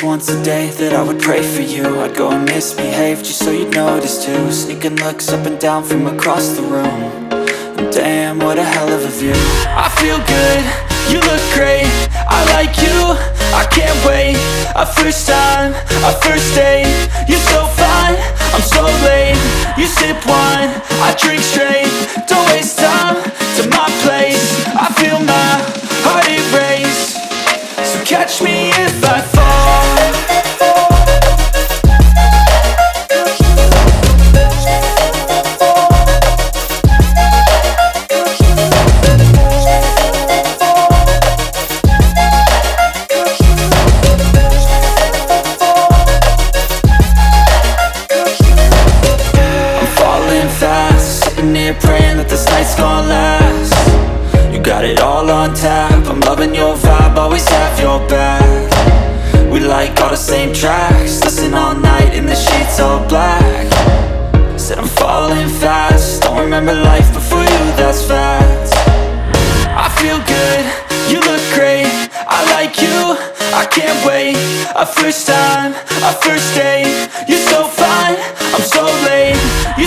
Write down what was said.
once a day that I would pray for you. I'd go and misbehave just so you'd notice too. Sneaking looks up and down from across the room. And damn, what a hell of a view. I feel good, you look great, I like you, I can't wait. A first time, a first date, you're so fine, I'm so late. You sip wine, I drink straight. Don't waste time to my place. I feel my heart erase. So catch me if I fall. Praying that this night's gonna last. You got it all on tap, I'm loving your vibe, always have your back. We like all the same tracks, listen all night in the sheets all black. Said I'm falling fast, don't remember life before you, that's fact. I feel good, you look great, I like you, I can't wait. A first time, a first date, you're so fine, I'm so late. You